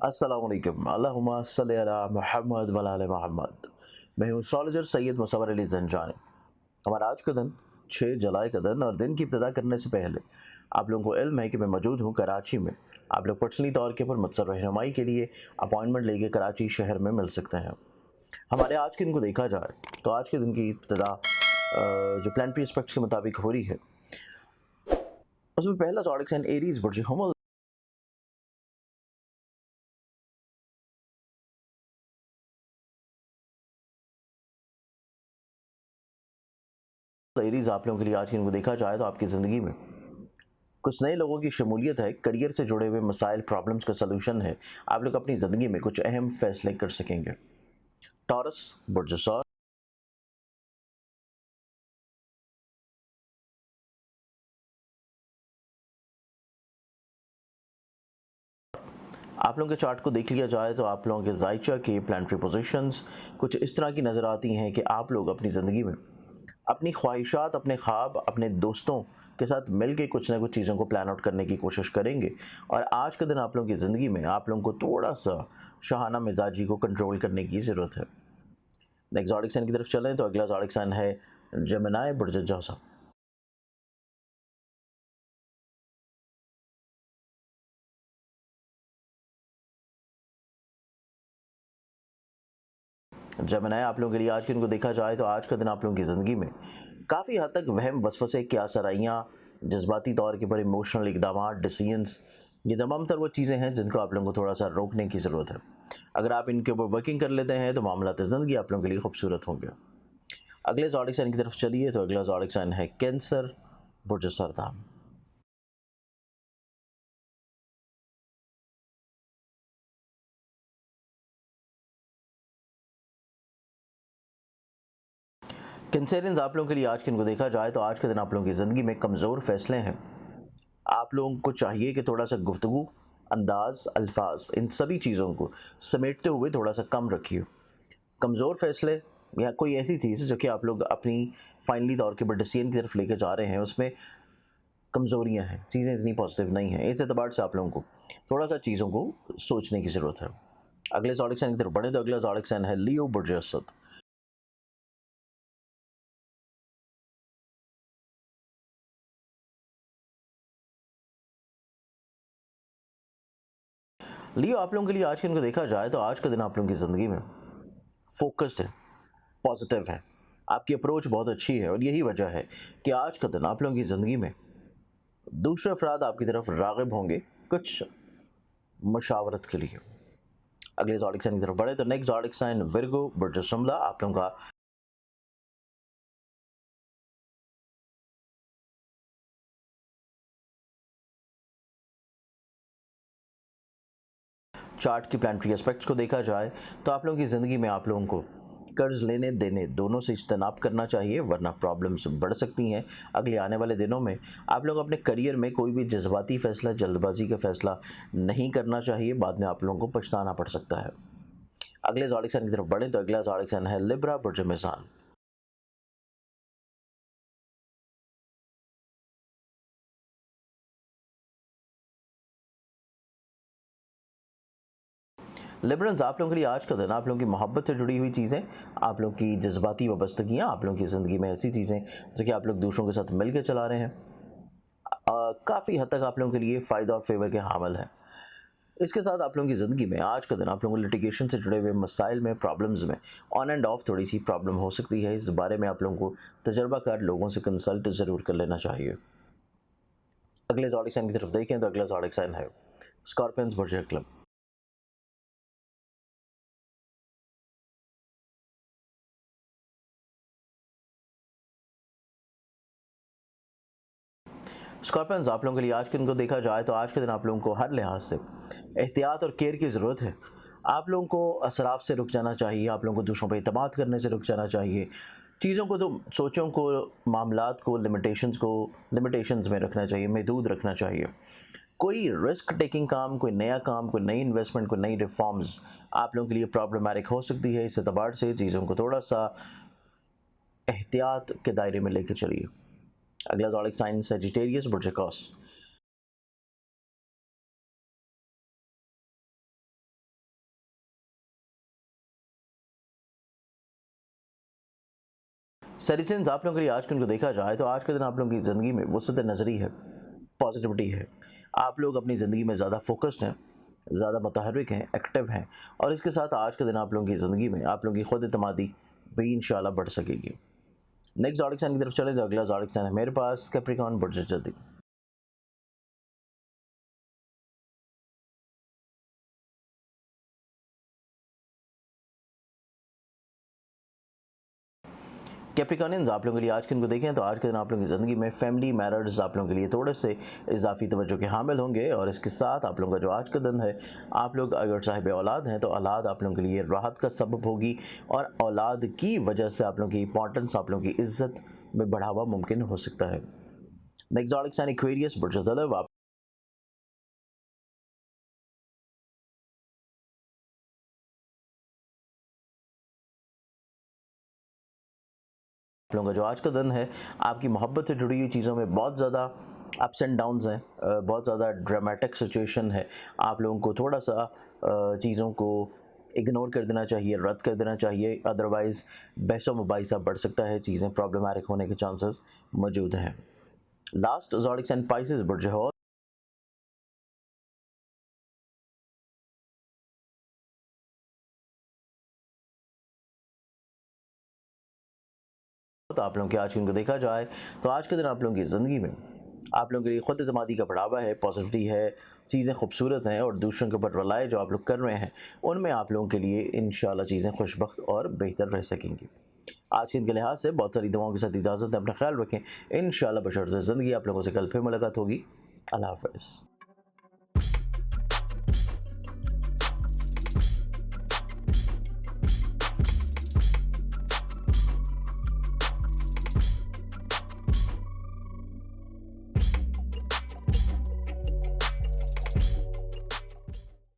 अस्सलामुअलैकुम अल्लाहुम्मा सल्लि अला मुहम्मद व आले मोहम्मद। मैं हूँ एस्ट्रोलॉजर सैयद मुसव्वर अली ज़ंजानी। हमारा आज का दिन 6 जुलाई का दिन और दिन की इब्तिदा करने से पहले आप लोगों को इल्म है कि मैं मौजूद हूँ कराची में। आप लोग पर्सनली तौर के ऊपर मुझसे रहनुमाई के लिए अपॉइंटमेंट लेके कराची शहर में मिल सकते हैं। हमारे आज के दिन को देखा जाए तो आज के दिन की इब्तिदा जो प्लानिटरी एस्पेक्ट्स के मुताबिक हो रही है, उसमें पहला ज़ोडिक साइन एरीज बुर्ज हुमल एरीज आप लोगों के लिए आज के दिन को देखा जाए तो आपकी ज़िंदगी में कुछ नए लोगों की शमूलियत है, करियर से जुड़े हुए मसाइल प्रॉब्लम्स का सलूशन है। आप लोग अपनी ज़िंदगी में कुछ अहम फैसले कर सकेंगे। टॉरस बुर्ज सौर, आप लोगों के चार्ट को देख लिया जाए तो आप लोगों के जायचा के प्लानिटरी पोजीशंस कुछ इस तरह की नज़र आती हैं कि आप लोग अपनी ज़िंदगी में अपनी ख्वाहिशात, अपने ख्वाब, अपने दोस्तों के साथ मिल के कुछ ना कुछ चीज़ों को प्लान आउट करने की कोशिश करेंगे। और आज का दिन आप लोगों की ज़िंदगी में आप लोगों को थोड़ा सा शाहाना मिजाजी को कंट्रोल करने की ज़रूरत है। नेक्स्ट ज़ोडिक साइन की तरफ चलें तो अगला ज़ोडिक साइन है जेमिनी बुर्ज जौसा। जेमिनी आप लोगों के लिए आज के दिन को देखा जाए तो आज का दिन आप लोगों की ज़िंदगी में काफ़ी हद तक वहम वसवसे की आसराइयाँ, जज्बाती तौर के ऊपर इमोशनल इकदाम, डिसीजंस, ये तमाम तर वो चीज़ें हैं जिनको आप लोगों को थोड़ा सा रोकने की ज़रूरत है। अगर आप इनके ऊपर वर्किंग कर लेते हैं तो मामलात ज़िंदगी आप लोगों के लिए खूबसूरत होंगे। अगले ज़ोडिक साइन की तरफ चलिए तो अगला ज़ोडिक साइन है कैंसर बुर्ज सरदाम। कैंसरियंस आप लोगों के लिए आज के दिन को देखा जाए तो आज के दिन आप लोगों की ज़िंदगी में कमज़ोर फैसले हैं। आप लोगों को चाहिए कि थोड़ा सा गुफ्तगू, अंदाज, अल्फाज, इन सभी चीज़ों को समेटते हुए थोड़ा सा कम रखिए। कमज़ोर फैसले या कोई ऐसी चीज़ जो कि आप लोग अपनी फाइनली तौर के ऊपर डिसीजन की तरफ लेके जा रहे हैं, उसमें कमज़ोरियाँ हैं, चीज़ें इतनी पॉजिटिव नहीं हैं। इस एतबार से आप लोगों को थोड़ा सा चीज़ों को सोचने की ज़रूरत है। अगले ज़ोडिक साइन की तरफ बढ़े तो अगला ज़ोडिक साइन है लियो बुर्ज असद। लियो आप लोगों के लिए आज के दिन को देखा जाए तो आज का दिन आप लोगों की ज़िंदगी में फोकस्ड है, पॉजिटिव है, आपकी अप्रोच बहुत अच्छी है और यही वजह है कि आज का दिन आप लोगों की ज़िंदगी में दूसरे अफराद आपकी तरफ राग़िब होंगे कुछ मशावरत के लिए। अगले ज़ोडिक साइन की तरफ बढ़े तो नेक्स्ट ज़ोडिक साइन विर्गो बुर्ज शुमला आप लोगों का चार्ट की प्लानिटरी एस्पेक्ट्स को देखा जाए तो आप लोगों की ज़िंदगी में आप लोगों को कर्ज लेने देने दोनों से इज्तनाब करना चाहिए, वरना प्रॉब्लम्स बढ़ सकती हैं। अगले आने वाले दिनों में आप लोग अपने करियर में कोई भी जज्बाती फ़ैसला, जल्दबाजी का फ़ैसला नहीं करना चाहिए, बाद में आप लोगों को पछताना पड़ सकता है। अगले ज़ोडिक साइन की तरफ बढ़ें तो अगला ज़ोडिक साइन है लिब्रा बुर्ज मीज़ान। लिबरल्स आप लोगों के लिए आज का दिन आप लोगों की मोहब्बत से जुड़ी हुई चीज़ें, आप लोगों की जज्बाती वाबस्तगियाँ, आप लोगों की ज़िंदगी में ऐसी चीज़ें जो कि आप लोग दूसरों के साथ मिल के चला रहे हैं, काफ़ी हद तक आप लोगों के लिए फ़ायदा और फेवर के हामिल हैं। इसके साथ आप लोगों की ज़िंदगी में आज का दिन आप लोगों को लिटिगेशन से जुड़े हुए मसाइल में, प्रॉब्लम्स में ऑन एंड ऑफ थोड़ी सी प्रॉब्लम हो सकती है। इस बारे में आप लोगों को तजर्बाकार लोगों से कंसल्ट ज़रूर कर लेना चाहिए। अगले ज़ोडिक साइन की तरफ देखें तो अगला ज़ोडिक साइन है स्कॉर्पियंस बुर्ज क्लब। स्कॉर्पियंस आप लोगों के लिए आज के दिन को देखा जाए तो आज के दिन आप लोगों को हर लिहाज से एहतियात और केयर की ज़रूरत है। आप लोगों को असराफ से रुक जाना चाहिए, आप लोगों को दूसरों पर एतमाद करने से रुक जाना चाहिए। चीज़ों को तो सोचों को, मामलात को, लिमिटेशंस में रखना चाहिए, महदूद रखना चाहिए। कोई रिस्क टेकिंग काम, कोई नया काम, कोई नई इन्वेस्टमेंट, कोई नई रिफॉर्म्स आप लोगों के लिए प्रॉब्लमेटिक हो सकती है। इस एतबार से चीज़ों को थोड़ा सा एहतियात के दायरे में लेकर चलिए। अगला ज़ोडिक साइन सजिटेरियस बुर्ज कॉस। सैरिसेंस आप लोगों के लिए आज के दिन को देखा जाए तो आज के दिन आप लोगों की ज़िंदगी में वसत नज़री है, पॉजिटिविटी है। आप लोग अपनी ज़िंदगी में ज़्यादा फोकस्ड हैं, ज़्यादा मुतहर्रिक हैं, एक्टिव हैं, और इसके साथ आज के दिन आप लोगों की ज़िंदगी में आप लोगों की खुद एतमादी भी इंशाल्लाह बढ़ सकेगी। नेक्स्ट ज़ोडिक साइन की तरफ चले तो अगला ज़ोडिक साइन है मेरे पास कैप्रिकॉर्न बुर्ज जल्दी। कैप्रिकॉर्नियंस आप लोगों के लिए आज के दिन को देखें तो आज के दिन आप लोगों की ज़िंदगी में फैमिली मैटर्स आप लोगों के लिए थोड़े से इजाफी तवज्जो के हामिल होंगे, और इसके साथ आप लोगों का जो आज का दिन है, आप लोग अगर साहिब औलाद हैं तो औलाद आप लोगों के लिए राहत का सबब होगी, और औलाद की वजह से आप लोगों की इंपॉर्टेंस, आप लोगों की इज्जत में बढ़ावा मुमकिन हो सकता है। नेक्स्ट ज़ोडिक साइन एक्वेरियस बुर्ज तलब आप लोगों का जो आज का दिन है, आपकी मोहब्बत से जुड़ी हुई चीज़ों में बहुत ज़्यादा अप्स एंड डाउन्स हैं, बहुत ज़्यादा ड्रामेटिक सिचुएशन है। आप लोगों को थोड़ा सा चीज़ों को इग्नोर कर देना चाहिए, रद्द कर देना चाहिए, अदरवाइज़ बहसो मुबाहिसा बढ़ सकता है, चीज़ें प्रॉब्लमैटिक होने के चांसेस मौजूद हैं। लास्ट ज़ोडिक साइन पाइसेस बुर्ज हौत तो आप लोगों के आज के दिन को देखा जाए तो आज के दिन आप लोगों की ज़िंदगी में आप लोगों के लिए खुद एतमादी का बढ़ावा है, पॉजिटिविटी है, चीज़ें खूबसूरत हैं, और दूसरों के ऊपर रलाए जो आप लोग कर रहे हैं उनमें आप लोगों के लिए इंशाल्लाह चीज़ें खुशबख्त और बेहतर रह सकेंगी। आज के दिन के लिहाज से बहुत सारी दुआओं के साथ इजाज़त है, अपना ख्याल रखें। इंशाल्लाह बशर्ते ज़िंदगी आप लोगों से कल फिर मुलाकात होगी। अल्लाह हाफ़िज़।